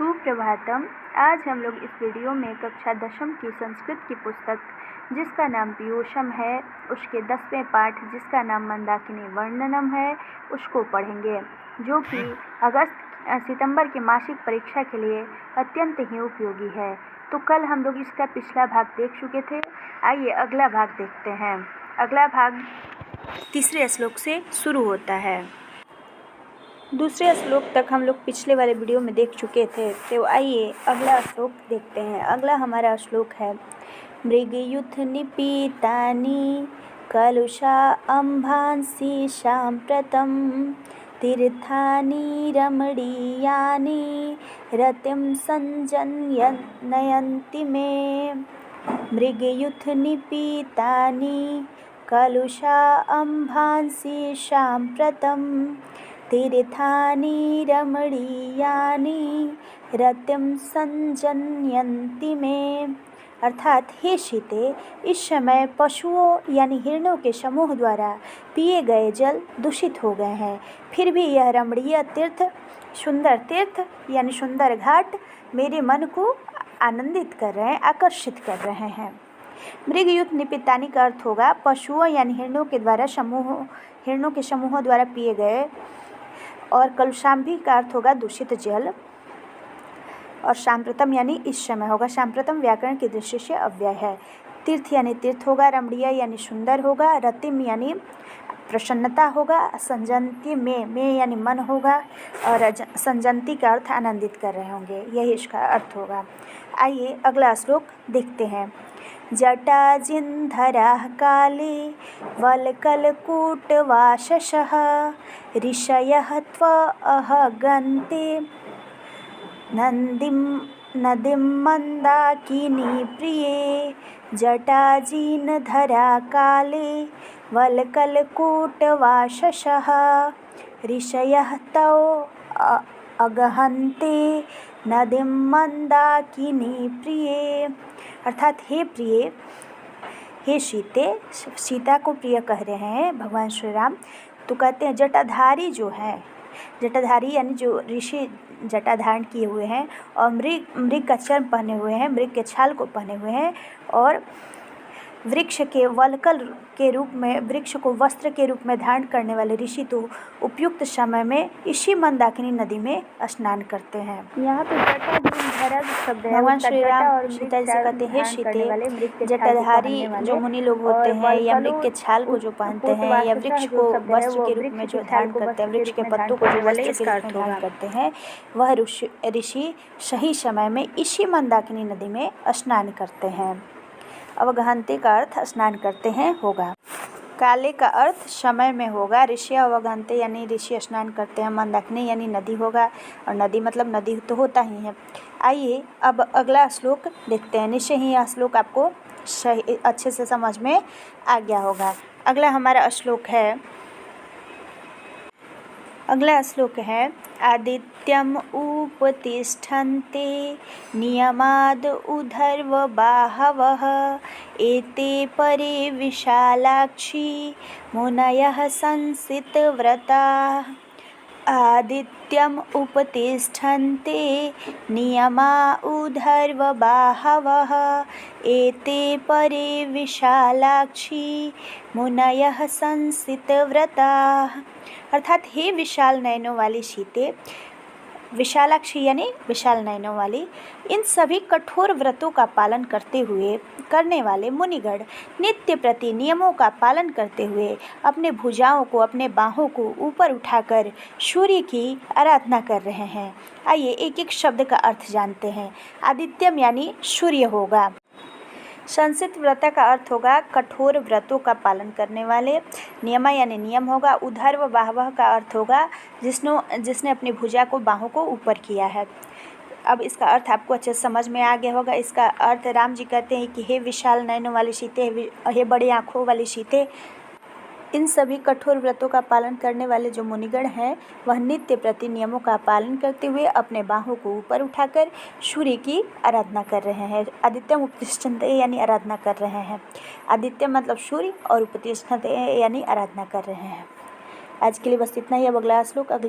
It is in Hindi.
सुप्रभातम। आज हम लोग इस वीडियो में कक्षा 10वीं की संस्कृत की पुस्तक जिसका नाम पीयूषम है, उसके 10वें पाठ जिसका नाम मंदाकिनी वर्णनम है, उसको पढ़ेंगे, जो कि सितंबर की मासिक परीक्षा के लिए अत्यंत ही उपयोगी है। तो कल हम लोग इसका पिछला भाग देख चुके थे। आइए अगला भाग देखते हैं। अगला भाग तीसरे श्लोक से शुरू होता है। दूसरे श्लोक तक हम लोग पिछले वाले वीडियो में देख चुके थे, तो आइए अगला श्लोक देखते हैं। अगला हमारा श्लोक है मृगयुथ निपीतानि कलुषा अम्भांसि साम्प्रतं तीर्थानि रमणीयानि रतिं संजनयन्ति मे। मृगयुथ निपीतानि कलुषा अम्भांसि साम्प्रतं तीर्थानि रमणीयानि रतिं संजनयन्ति मे। अर्थात हे सीते, इस समय पशुओं यानी हिरणों के समूह द्वारा पिए गए जल दूषित हो गए हैं, फिर भी यह रमणीय तीर्थ, सुंदर तीर्थ यानी सुंदर घाट मेरे मन को आनंदित कर रहे हैं, आकर्षित कर रहे हैं। मृगयुथ निपीतानि का अर्थ होगा पशुओं यानी हिरणों के समूहों द्वारा पिए गए, और कलुषाम्भी का अर्थ होगा दूषित जल, और सांप्रतम यानी इस समय होगा। सांप्रतम व्याकरण की दृष्टि से अव्यय है। तीर्थ यानी तीर्थ होगा, रमणीय यानी सुंदर होगा, रतिम यानी प्रसन्नता होगा, संजंती में यानी मन होगा, और संजंती का अर्थ आनंदित कर रहे होंगे, यही इसका अर्थ होगा। आइए अगला श्लोक देखते हैं। जटाजिन्धराः काले वल्कलकूटवाशसः ऋषयः त्वअहगन्ते नदीं मंदाकिनी प्रिये। जटाजिनधरा काले वल्कलकूटवाशसः ऋषयः तौ अगहन्ते नदीं मंदाकिनी प्रिये। अर्थात हे प्रिय, हे सीता को प्रिय कह रहे हैं भगवान श्री राम। तो कहते हैं जटाधारी जो है, जटाधारी यानी जो ऋषि जटा धारण किए हुए हैं और मृग का चर्म पहने हुए हैं, मृग के छाल को पहने हुए हैं, और वृक्ष के वल्कल के रूप में, वृक्ष को वस्त्र के रूप में धारण करने वाले ऋषि तो उपयुक्त समय में इसी मंदाकिनी नदी में स्नान करते हैं। यहाँ पे जटाधारी शब्द है। भगवान श्री राम सीता जी से कहते हैं, सीते, जटाधारी जो मुनि लोग होते हैं या मृग के छाल को जो पहनते हैं या वृक्ष को वस्त्र के रूप में जो धारण करते हैं, वृक्ष के पत्तों को जो वस्त्र के रूप में धारण करते हैं, वह ऋषि सही समय में इसी मंदाकिनी नदी में स्नान करते हैं। अवगहन्ते का अर्थ स्नान करते हैं होगा। काले का अर्थ समय में होगा। ऋषि अवगहन्ते यानी ऋषि स्नान करते हैं। मंदाकिनी यानी नदी होगा, और नदी मतलब नदी तो होता ही है। आइए अब अगला श्लोक देखते हैं। निश्चय ही यह श्लोक आपको सही अच्छे से समझ में आ गया होगा। अगला हमारा श्लोक है आदित्यम उपतिष्ठन्ते नियमाद उधर्व बाहवः एते परे विशालाक्षी मुनयः संसितव्रताः। आदित्यम उपतिष्ठन्ते नियमा उधर्व बाहवः एते परे विशालाक्षी मुनयः संसितव्रताः। अर्थात हे विशाल नयनों वाली सीते, विशालाक्षी यानी विशाल नयनों वाली, इन सभी कठोर व्रतों का पालन करने वाले मुनिगण नित्य प्रति नियमों का पालन करते हुए अपने भुजाओं को, अपने बाहों को ऊपर उठाकर सूर्य की आराधना कर रहे हैं। आइए एक एक शब्द का अर्थ जानते हैं। आदित्यम यानी सूर्य होगा। संसित व्रता का अर्थ होगा कठोर व्रतों का पालन करने वाले। नियमा यानी नियम होगा। उधर्व बाहवह का अर्थ होगा जिसने अपनी भुजा को, बाहों को ऊपर किया है। अब इसका अर्थ आपको अच्छे से समझ में आ गया होगा। इसका अर्थ राम जी कहते हैं कि हे विशाल नयनों वाली सीते, हे बड़ी आँखों वाली सीते, इन सभी कठोर व्रतों का पालन करने वाले जो मुनिगण हैं, वह नित्य प्रति नियमों का पालन करते हुए अपने बाहों को ऊपर उठाकर सूर्य की आराधना कर रहे हैं। आदित्यम उपतिष्ठन्ते यानी आराधना कर रहे हैं। आदित्य मतलब सूर्य, और उपतिष्ठन्ते यानी आराधना कर रहे हैं। आज के लिए बस इतना ही। अब अगला श्लोक